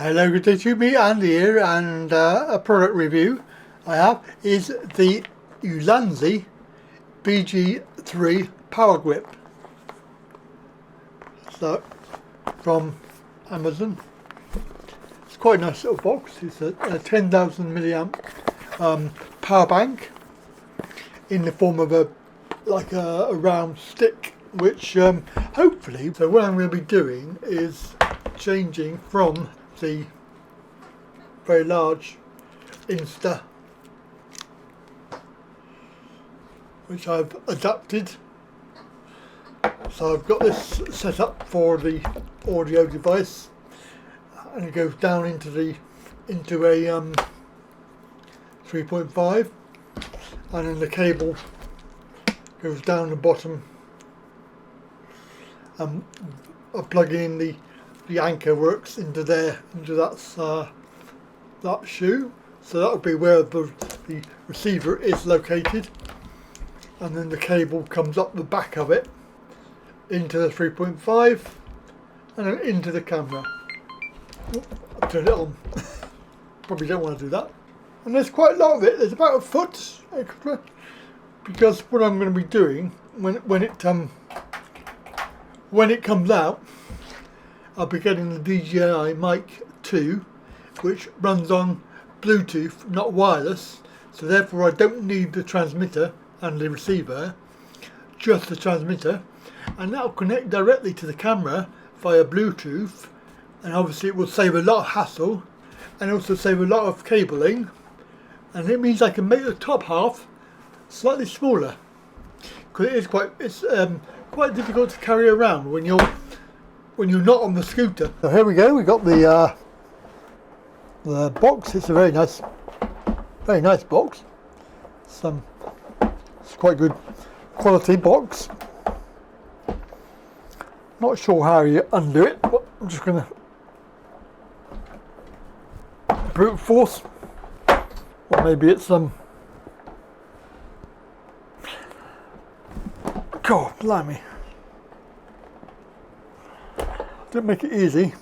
Hello, good day to me, Andy here, and a product review I have is the Ulanzi BG3 Power Grip. So, from Amazon. It's quite a nice little box. It's a 10,000 milliamp power bank in the form of a round stick, which hopefully, so what I'm going to be doing is changing from the very large Insta, which I've adapted. So I've got this set up for the audio device, and it goes down into a 3.5, and then the cable goes down the bottom, and I'm plugging in the anchor works into that shoe, so that will be where the receiver is located, and then the cable comes up the back of it into the 3.5 and then into the camera. I'll turn it on. Probably don't want to do that. And there's quite a lot of it. There's about a foot extra, because what I'm going to be doing when it comes out, I'll be getting the DJI Mic 2, which runs on Bluetooth, not wireless, so therefore I don't need the transmitter and the receiver, just the transmitter, and that'll connect directly to the camera via Bluetooth, and obviously it will save a lot of hassle and also save a lot of cabling, and it means I can make the top half slightly smaller, because it's quite difficult to carry around when you're not on the scooter. So here we go. We got the box. It's a very nice box. It's quite good quality box. Not sure how you undo it, but I'm just going to brute force, or maybe it's God, blimey. Didn't make it easy.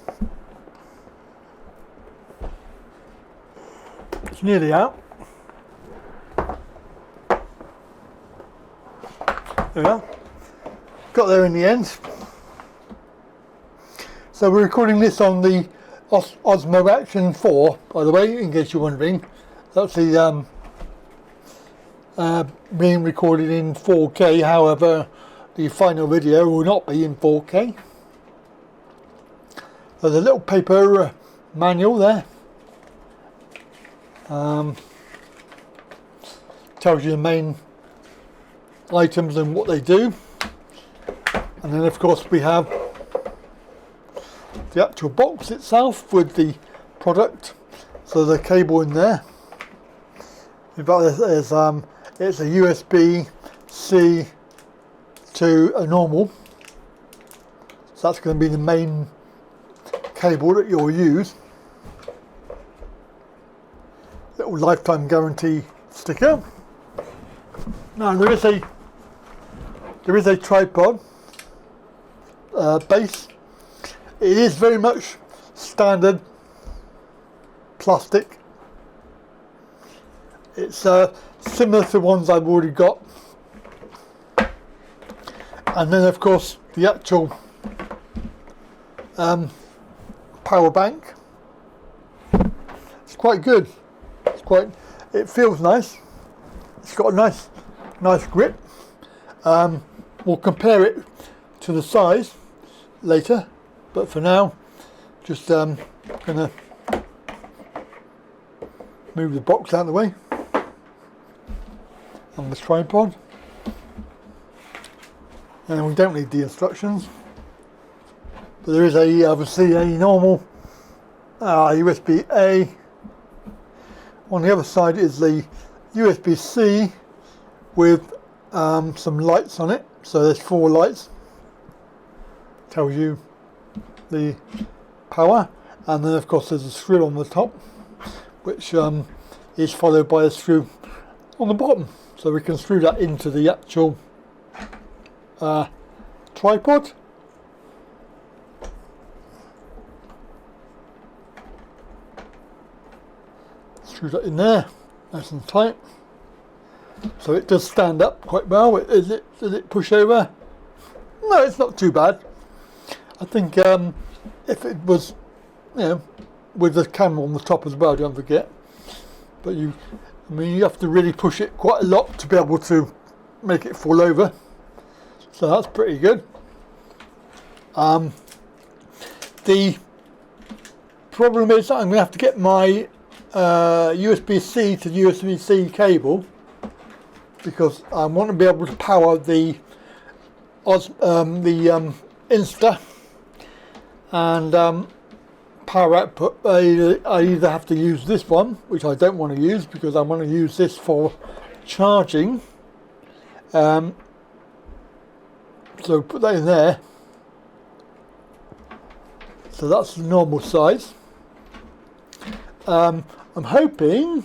It's nearly out. There we are. Got there in the end. So we're recording this on the Osmo Action 4, by the way, in case you're wondering. That's the being recorded in 4K. However, the final video will not be in 4K. There's a little paper manual there. Tells you the main items and what they do. And then of course we have the actual box itself with the product. So the cable in there. In fact, it's a USB-C to a normal. So that's going to be the main cable that you'll use. Little lifetime guarantee sticker. Now there is a tripod base. It is very much standard plastic. It's similar to ones I've already got. And then of course the actual power bank. It's quite good. It feels nice. It's got a nice grip. We'll compare it to the size later, but for now, just gonna move the box out of the way on the tripod, and we don't need the instructions. But there is obviously a normal USB-A. On the other side is the USB-C with some lights on it. So there's 4 lights. Tells you the power, and then of course there's a screw on the top, which is followed by a screw on the bottom. So we can screw that into the actual tripod. screw that in there, nice and tight. So it does stand up quite well. Does it push over? No, it's not too bad. I think if it was, you know, with the camera on the top as well, don't forget. But I mean, you have to really push it quite a lot to be able to make it fall over. So that's pretty good. The problem is that I'm going to have to get my USB-C to USB-C cable, because I want to be able to power the Insta and power output. I either have to use this one, which I don't want to use because I want to use this for charging. So put that in there. So that's the normal size. I'm hoping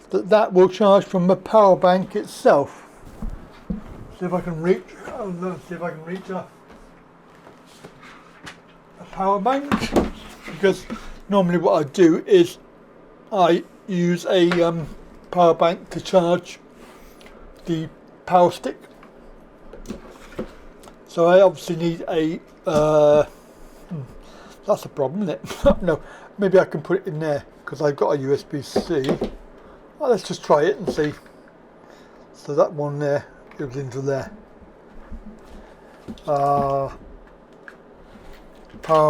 that will charge from the power bank itself. See if I can reach. Oh no! See if I can reach a power bank, because normally what I do is I use a power bank to charge the power stick. So I obviously need a. That's a problem, isn't it? No, maybe I can put it in there because I've got a USB-C. Well, let's just try it and see. So that one there goes into there. Power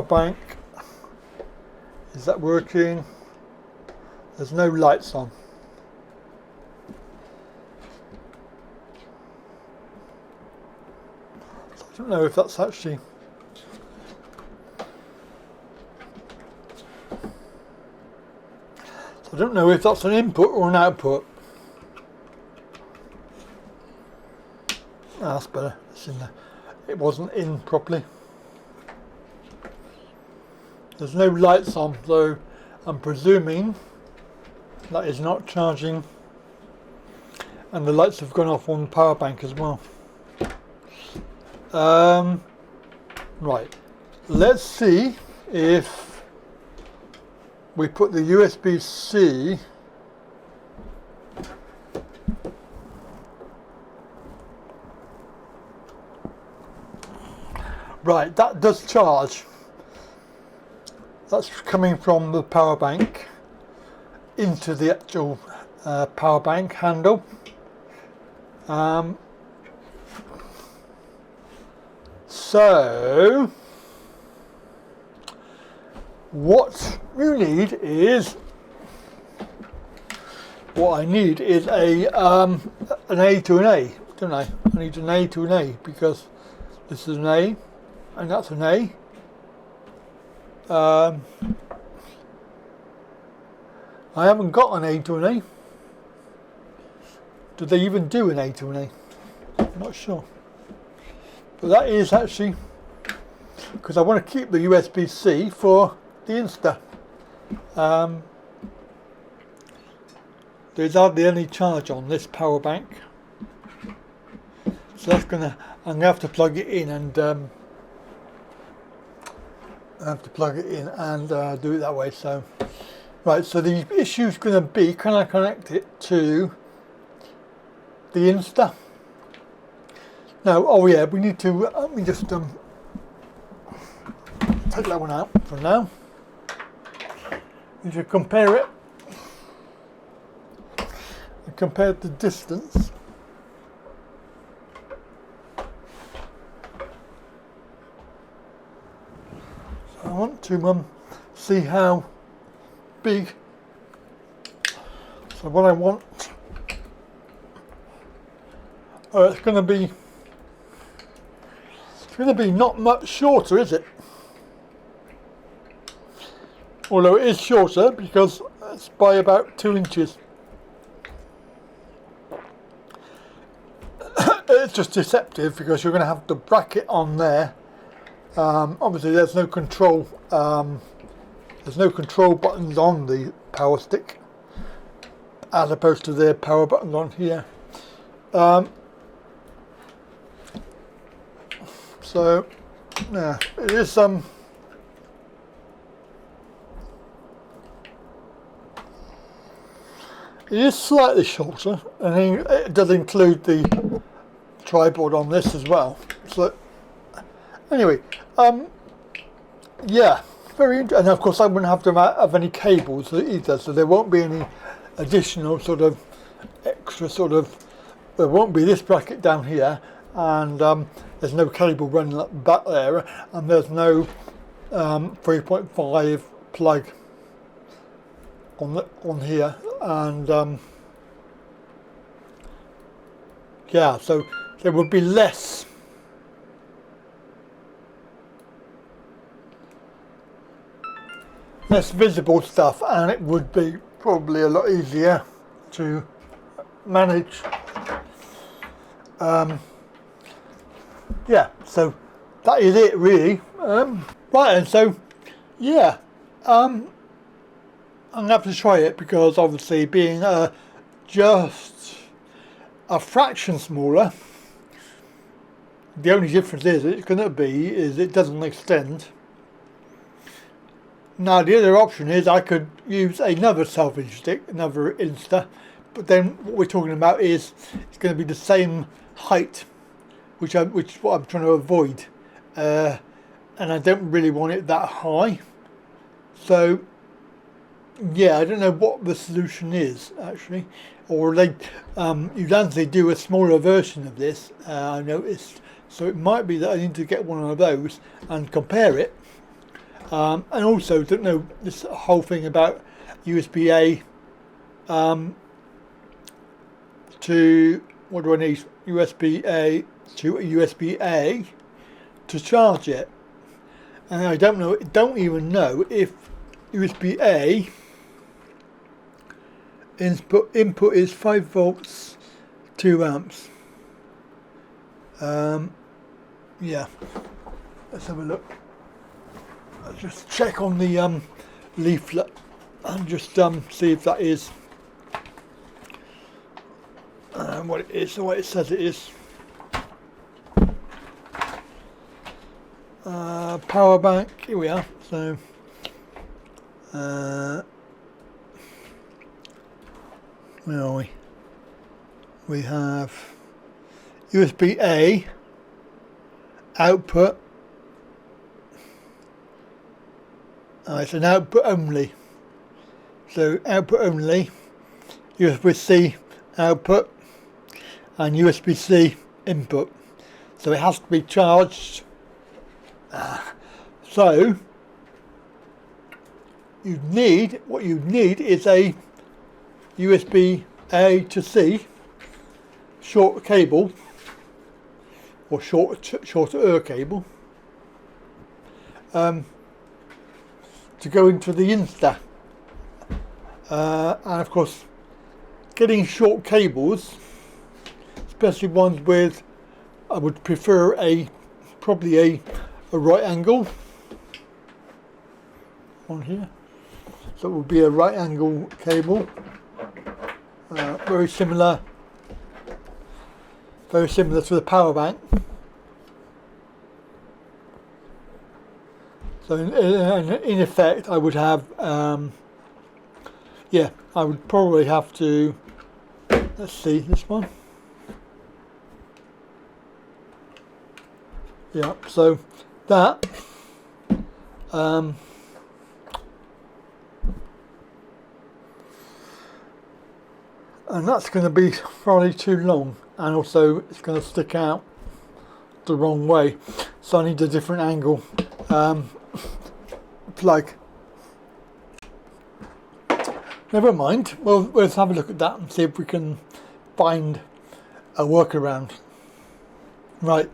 bank. Is that working? There's no lights on. So I don't know if that's actually. I don't know if that's an input or an output. That's better. It's in there. It wasn't in properly. There's no lights on, so I'm presuming that is not charging. And the lights have gone off on the power bank as well. Right. Let's see if we put the USB-C right, that does charge. That's coming from the power bank into the actual power bank handle. So what you need is, what I need is an A to an A, don't I? I need an A to an A, because this is an A and that's an A. I haven't got an A to an A. Do they even do an A to an A? I'm not sure. But that is actually, because I want to keep the USB-C for the Insta. There's hardly any charge on this power bank, so I'm gonna have to plug it in and do it that way. So right, so the issue is going to be, can I connect it to the Insta? No. Oh yeah, we need to. Let me just take that one out for now. You should compare it and compare the distance. So I want to see how big. So what I want, it's going to be not much shorter, is it? Although it is shorter because it's by about 2 inches. It's just deceptive because you're going to have the bracket on there. Obviously there's no control buttons on the power stick, as opposed to the power buttons on here. So yeah, it is It is slightly shorter, and then it does include the tripod on this as well. So anyway, yeah, very interesting. And of course I wouldn't have to have any cables either, so there won't be any additional sort of extra sort of, there won't be this bracket down here, and there's no cable running back there, and there's no 3.5 plug on here, and yeah, so there would be less visible stuff, and it would be probably a lot easier to manage. Yeah, so that is it really. Right, and so yeah, I'm gonna have to try it, because obviously being just a fraction smaller, the only difference is it doesn't extend. Now the other option is I could use another selfie stick, another Insta, but then what we're talking about is it's going to be the same height, which is what I'm trying to avoid, and I don't really want it that high. So yeah, I don't know what the solution is actually, or they Ulanzi do a smaller version of this, I noticed, so it might be that I need to get one of those and compare it. And also, don't know, this whole thing about USB-A to, what do I need? USB-A to USB-A to charge it. And I don't even know if USB-A input is 5 volts, 2 amps. Yeah, let's have a look. Let's just check on the leaflet and just see if that is what it is, or what it says it is. Power bank, here we are. So where are we? We have USB-A output. It's an output only. So output only, USB-C output, and USB-C input. So it has to be charged. So what you need is a USB-A to C short cable, or shorter cable, to go into the Insta. And of course, getting short cables, especially ones with, I would prefer probably a right angle on here. So it would be a right angle cable, very similar to the power bank. So in effect, I would have, yeah, I would probably have to, let's see, this one. Yeah, so that, and that's going to be probably too long, and also it's going to stick out the wrong way, so I need a different angle plug. Never mind, well, let's have a look at that and see if we can find a workaround. Right,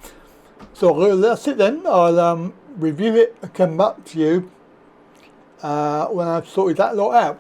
so that's it then. I'll review it and come back to you when I've sorted that lot out.